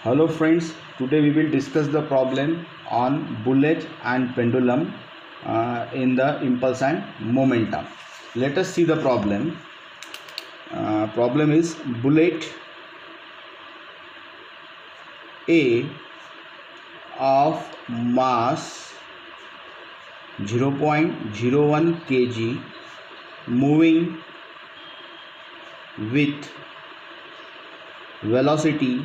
Hello friends, today we will discuss the problem on bullet and pendulum in the impulse and momentum. Let us see the problem. Problem is bullet A of mass 0.01 kg moving with velocity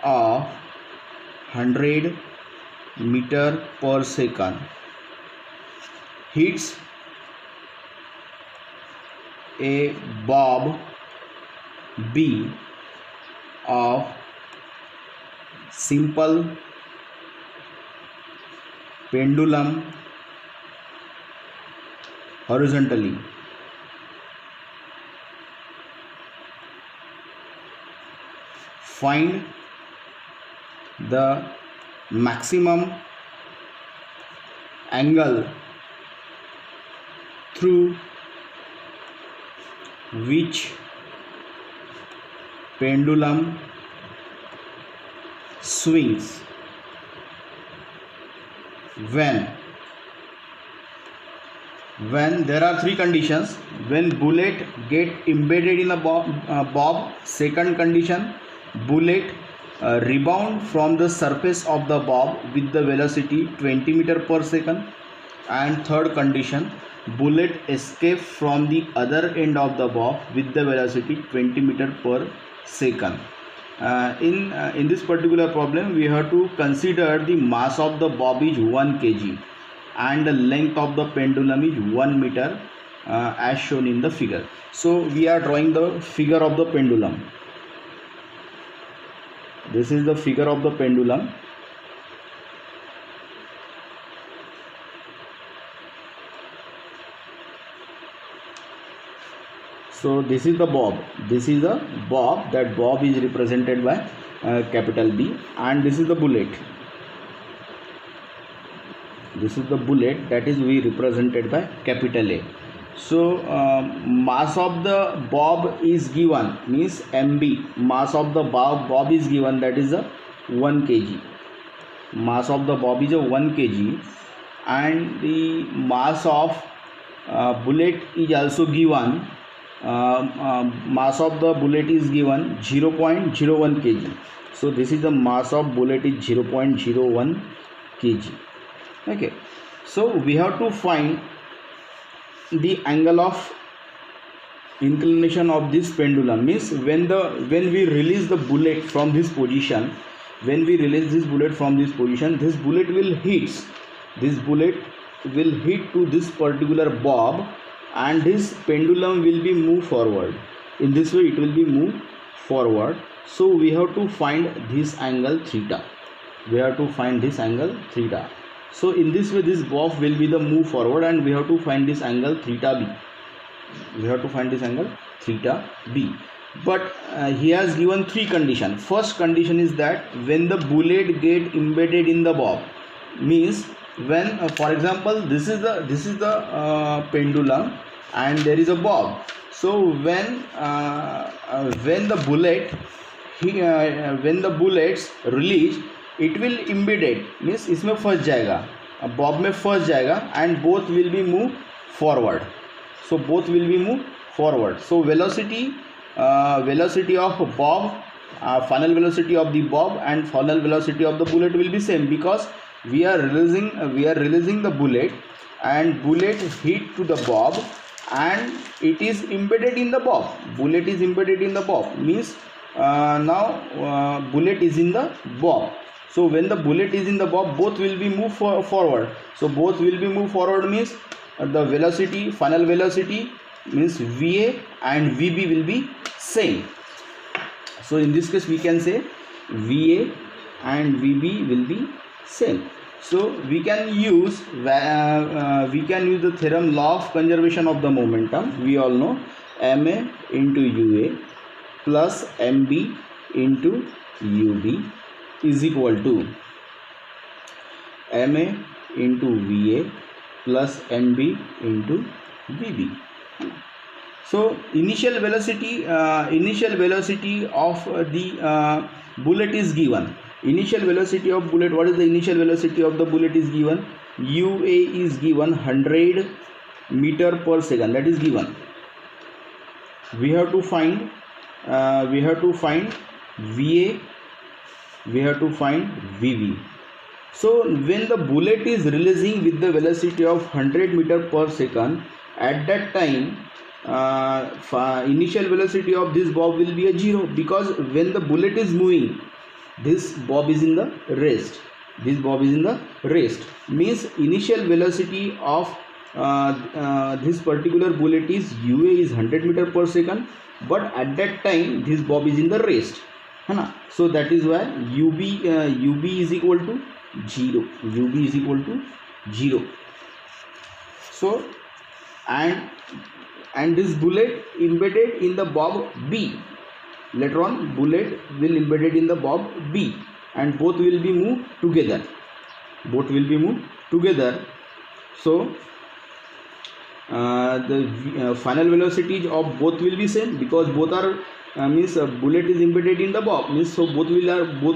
of 100 meter per second hits a bob B of simple pendulum horizontally. Find the maximum angle through which pendulum swings when there are three conditions. When bullet get embedded in a bob, second condition, bullet rebound from the surface of the bob with the velocity 20 meter per second, and third condition, bullet escape from the other end of the bob with the velocity 20 meter per second. In this particular problem, we have to consider the mass of the bob is 1 kg and the length of the pendulum is 1 meter as shown in the figure. So we are drawing the figure of the pendulum. This is the figure of the pendulum. So this is the bob. This is the bob. That bob is represented by capital B, and this is the bullet. This is the bullet, that is we represented by capital A. So mass of the bob is given, means MB. Mass of the bob is given, that is a 1 kg. Mass of the bob is a 1 kg, and the mass of bullet is also given. Mass of the bullet is given 0.01 kg. So this is the mass of bullet is 0.01 kg. Okay, so we have to find the angle of inclination of this pendulum. Means when we release the bullet from this position, this bullet will hit to this particular bob, and this pendulum will be moved forward. In this way it will be moved forward. So we have to find this angle theta. So in this way this bob will be the move forward, and we have to find this angle theta B. But he has given three conditions. First condition is that when the bullet get embedded in the bob, means when for example this is the pendulum and there is a bob. So when the bullets release, it will embedded, means इसमें फंस जाएगा, Bob में फंस जाएगा, and both will be moved forward. So velocity of bob, final velocity of the bob and final velocity of the bullet will be same, because we are releasing the bullet, and bullet hit to the bob, and it is embedded in the bob. Bullet is embedded in the bob, means now bullet is in the bob. So when the bullet is in the bob, both will be moved forward. So both will be moved forward means the velocity, final velocity means VA and VB will be same. So in this case we can say VA and VB will be same. So we can use the theorem law of conservation of the momentum. We all know MA into UA plus MB into UB is equal to MA into VA plus MB into VB. So initial velocity of the bullet is given. Initial velocity of bullet, what is the initial velocity of the bullet is given? UA is given 100 meter per second, that is given. We have to find VA, we have to find VV. So when the bullet is releasing with the velocity of 100 meter per second, at that time initial velocity of this bob will be a 0, because when the bullet is moving, this bob is in the rest. This bob is in the rest, means initial velocity of this particular bullet is UA is 100 meter per second, but at that time this bob is in the rest, है ना. So that is why UB is equal to 0. UB is equal to 0. So and this bullet embedded in the bob B. Later on bullet will embedded in the bob B, and both will be moved together. Both will be moved together. So the final velocities of both will be same, because both are means bullet is embedded in the bob, means so both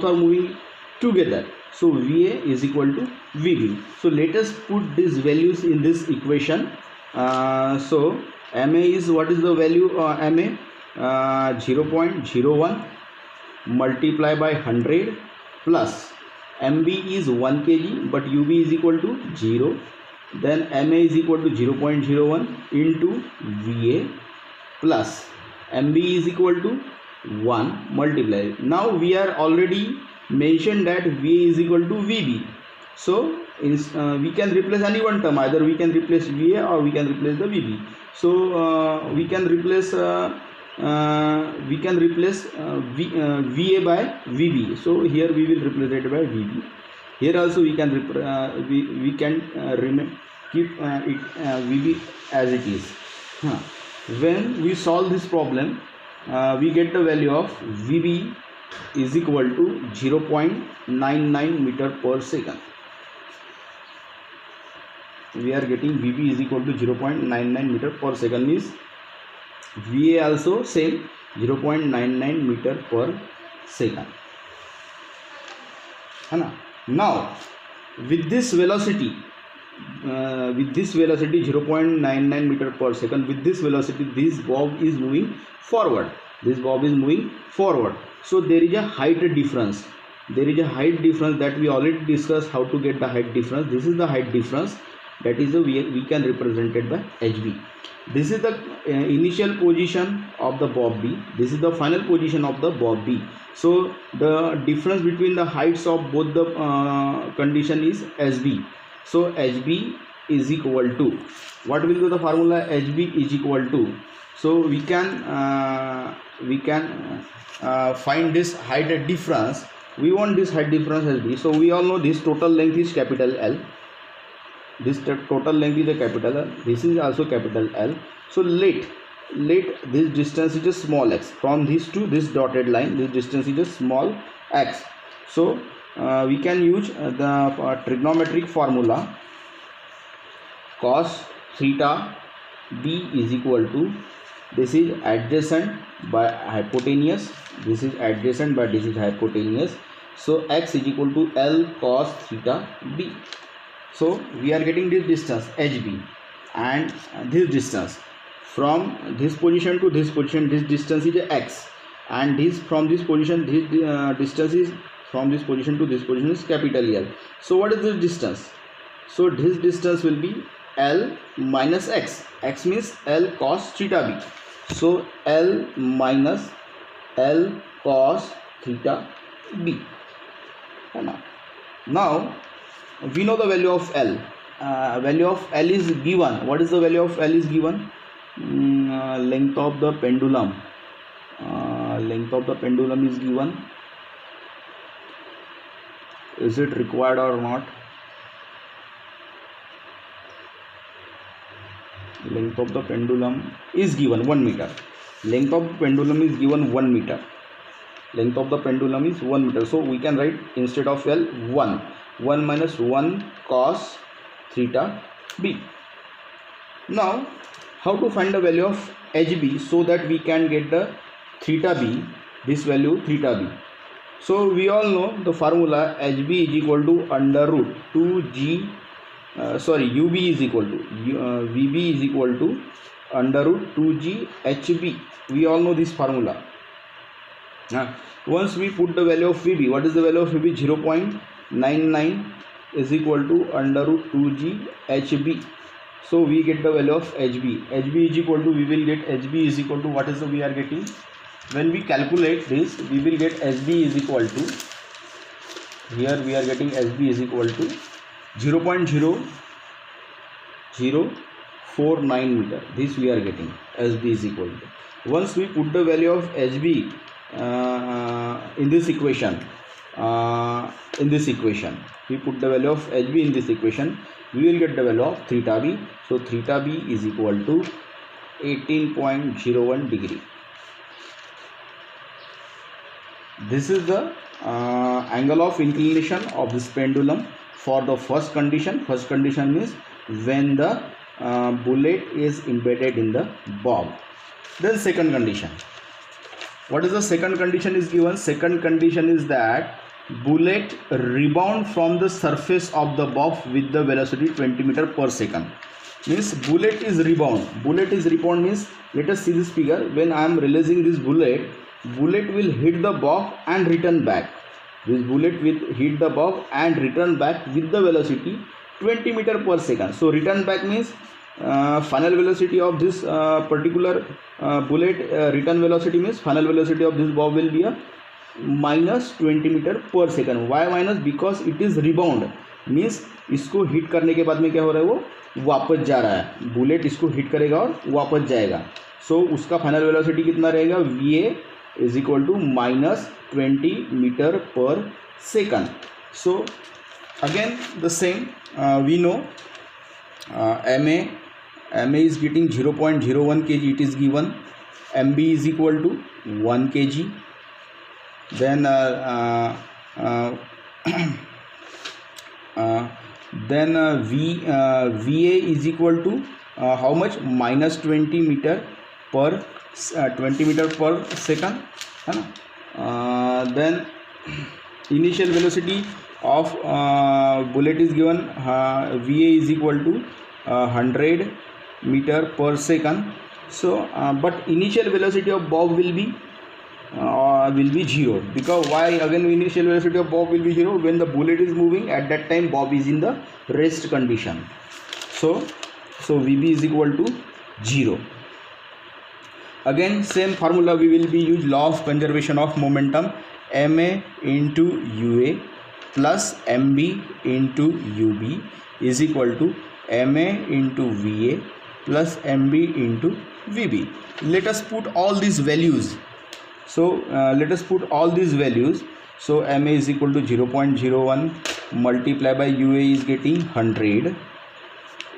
are moving together. So VA is equal to VB. So let us put these values in this equation. So MA is, what is the value? MA 0.01 multiply by 100 plus MB is 1 kg, but UB is equal to 0. Then MA is equal to 0.01 into VA plus MB is equal to 1 multiply. Now we are already mentioned that VA is equal to VB. So we can replace any one term, either we can replace VA or we can replace the VB. So we can replace VA by VB. So here we will replace it by VB. Here also we can keep it VB as it is. When we solve this problem, we get the value of VB is equal to 0.99 meter per second. We are getting VB is equal to 0.99 meter per second, means VA also same 0.99 meter per second. Now with this velocity 0.99 meter per second, with this velocity this bob is moving forward. So there is a height difference. That we already discussed how to get the height difference. This is the height difference, that is we can represent it by HB. This is the initial position of the bob B. This is the final position of the bob B. So the difference between the heights of both the condition is SB. So HB is equal to, what will be the formula? HB is equal to, so we can find this height difference. We want this height difference HB. So we all know this total length is capital L. This total length is a capital L. This is also capital L. So let this distance is a small x. From this to this dotted line, this distance is a small x. So we can use the trigonometric formula cos theta B is equal to, this is adjacent by hypotenuse, this is adjacent by this is hypotenuse. So x is equal to L cos theta B. So we are getting this distance HB, and this distance from this position to this position, this distance is x, and this from this position, this distance is from this position to this position is capital L. So what is this distance? So this distance will be L minus x. X means L cos theta B. So L minus L cos theta B. Now we know the value of L. Value of L is given. What is the value of L is given? Length of the pendulum. Length of the pendulum is given. Is it required or not? Length of the pendulum is given 1 meter. Length of the pendulum is given 1 meter. Length of the pendulum is 1 meter. So we can write instead of L 1 minus 1 cos theta B. Now how to find the value of hb so that we can get the theta b, this value theta b. So we all know the formula hb is equal to under root 2g ub is equal to vb is equal to under root 2g hb. We all know this formula. Once we put the value of vb, what is the value of vb? 0.99 is equal to under root 2g hb. So we get the value of hb. hb is equal to, we will get hb is equal to, what is the we are getting? When we calculate this, we will get hb is equal to, here we are getting hb is equal to 0.0049 meter. This we are getting hb is equal to. Once we put the value of hb in this equation, we put the value of hb in this equation, we will get the value of theta b. So theta b is equal to 18.01 degree. This is the angle of inclination of this pendulum for the first condition. First condition is when the bullet is embedded in the bob. Then second condition. What is the second condition is given? Second condition is that bullet rebound from the surface of the bob with the velocity 20 meter per second. Means bullet is rebound. Bullet is rebound means, let us see this figure. When I am releasing this bullet, bullet will hit the bob and return back. This bullet will hit the bob and return back with the velocity 20 meter per second. So return back means final velocity of this particular bullet, return velocity means final velocity of this bob will be a minus 20 meter per second. Why minus? Because it is rebound. Means इसको hit करने के बाद में क्या हो रहा है, वो वापस जा रहा है. बुलेट इसको हिट करेगा और वापस जाएगा. सो उसका फाइनल वेलोसिटी कितना रहेगा? V A is equal to minus 20 meter per second. So again the same we know M A is getting 0.01 kg. It is given. MB is equal to 1 kg. Then VA is equal to how much? Minus 20 meter per 20 meter per second. Then initial velocity of bullet is given. VA is equal to 100 meter per second. So but initial velocity of bob will be 0. Because why? Again initial velocity of bob will be 0. When the bullet is moving, at that time bob is in the rest condition. So VB is equal to 0. Again same formula we will be use law of conservation of momentum. MA into UA plus MB into UB is equal to MA into VA plus MB into VB. Let us put all these values. So let us put all these values. So MA is equal to 0.01 multiplied by UA is getting 100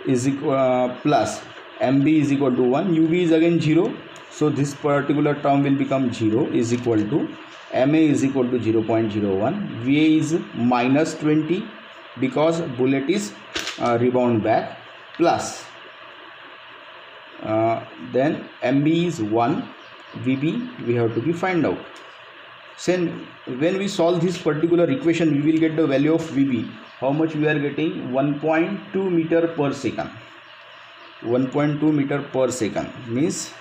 is equal plus MB is equal to 1. UB is again 0. So this particular term will become 0 is equal to MA is equal to 0.01. VA is minus 20 because bullet is rebound back plus then MB is 1. VB we have to be find out. So when we solve this particular equation, we will get the value of VB. How much we are getting? 1.2 meter per second. 1.2 meter per second means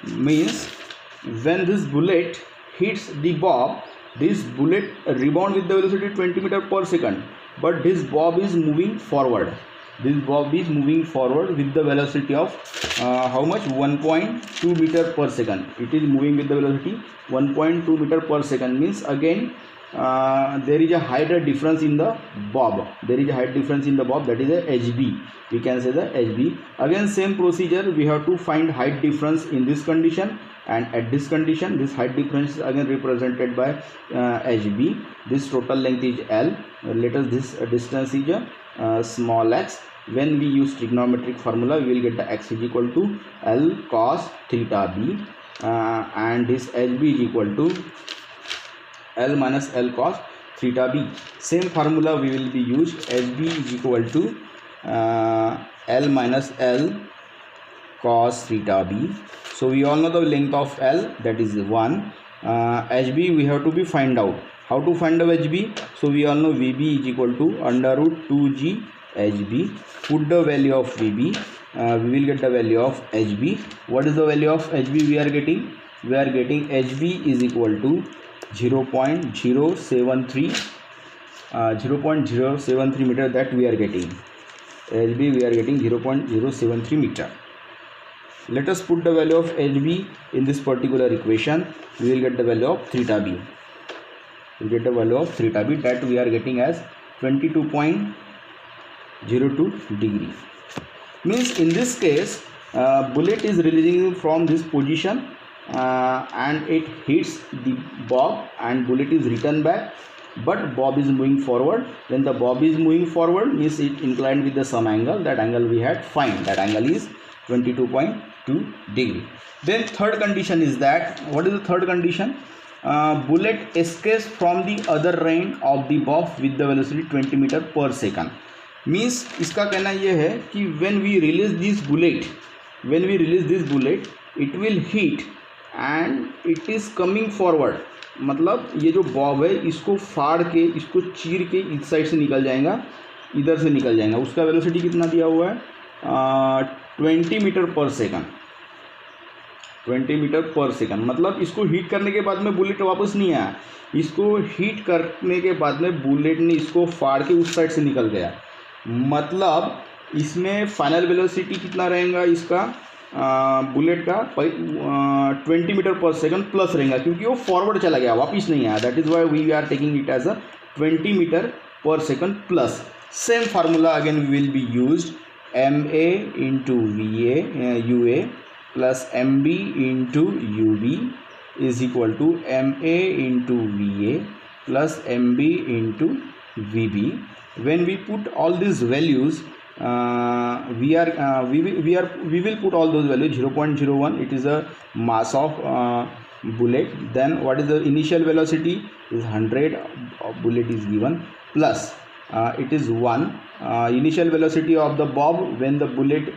when this bullet hits the bob, this bullet rebound with the velocity 20 meter per second, but this bob is moving forward. This bob is moving forward with the velocity of how much? 1.2 meter per second. It is moving with the velocity 1.2 meter per second means again there is a height difference in the bob. There is a height difference in the bob, that is a HB. We can say the HB. Again same procedure, we have to find height difference in this condition, and at this condition this height difference is again represented by HB. This total length is L. Let us this distance is small x. When we use trigonometric formula, we will get the x is equal to L cos theta b, and this HB is equal to L minus L cos theta b. Same formula we will be use. HB is equal to L minus L cos theta b. So we all know the length of L, that is 1. HB we have to be find out. How to find out HB? So we all know VB is equal to under root 2G HB. Put the value of VB. We will get the value of HB. What is the value of HB we are getting? We are getting HB is equal to 0.073 meter, that we are getting. HB we are getting 0.073 meter. Let us put the value of HB in this particular equation. We will get the value of theta b. We will get the value of theta b, that we are getting as 22.02 degree. Means in this case, bullet is releasing from this position and it hits the bob, and bullet is returned back, but bob is moving forward. When the bob is moving forward, means it inclined with the some angle. That angle we had find. That angle is 22.2 degree. Then third condition is that, what is the third condition? Bullet escapes from the other end of the bob with the velocity 20 meter per second. Means इसका कहना यह है कि when we release this bullet, it will hit and it is coming forward. मतलब ये जो Bob है इसको फाड़ के, इसको चीर के इस साइड से निकल जाएगा, इधर से निकल जाएगा. उसका वेलोसिटी कितना दिया हुआ है? 20 meter per second. 20 meter per second. मतलब इसको हीट करने के बाद में बुलेट वापस नहीं आया. इसको हीट करने के बाद में बुलेट ने इसको फाड़ के उस साइड से निकल गया. मतलब इसमें फाइनल वेलोसिटी कितना रहेगा इसका, बुलेट का 20 मीटर पर सेकंड प्लस रहेगा, क्योंकि वो फॉरवर्ड चला गया, वापस नहीं आया. That is why we are taking it as a 20 meter per second plus. Same formula again will be used. MA into UA plus MB into UB is equal to MA into VA plus MB into VB. When we put all these values, we will put all those values. 0.01, it is a mass of bullet. Then what is the initial velocity? Is 100. Bullet is given plus it is 1. Initial velocity of the bob when the bullet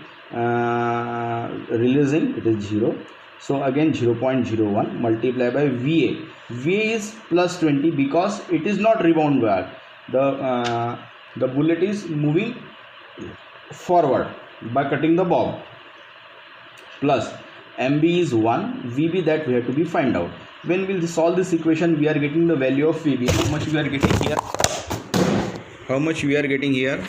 releasing, it is 0. So again 0.01 multiplied by VA. VA is plus 20 because it is not rebound back. The bullet is moving forward by cutting the bob. Plus MB is 1, VB that we have to be find out. When we will solve this equation, we are getting the value of VB. How much we are getting here? How much we are getting here?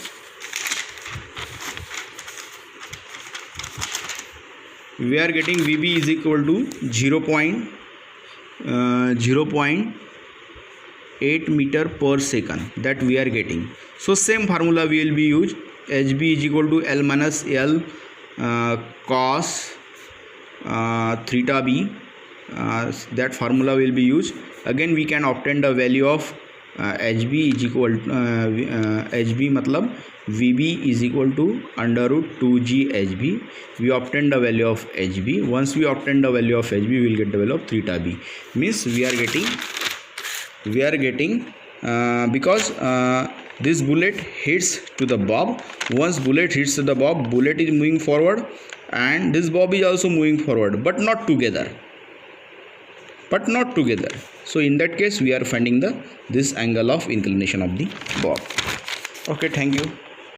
We are getting VB is equal to 0.8 meter per second, that we are getting. So same formula we will be used. HB is equal to L minus L cos theta b. That formula will be used. Again we can obtain the value of HB is equal HB मतलब VB is equal to under root 2G HB. We obtain the value of HB. Once we obtain the value of HB, we will get the value of theta b. Means we are getting because this bullet hits to the bob. Once bullet hits to the bob, bullet is moving forward and this bob is also moving forward, but not together. So in that case we are finding this angle of inclination of the bob. Okay, thank you.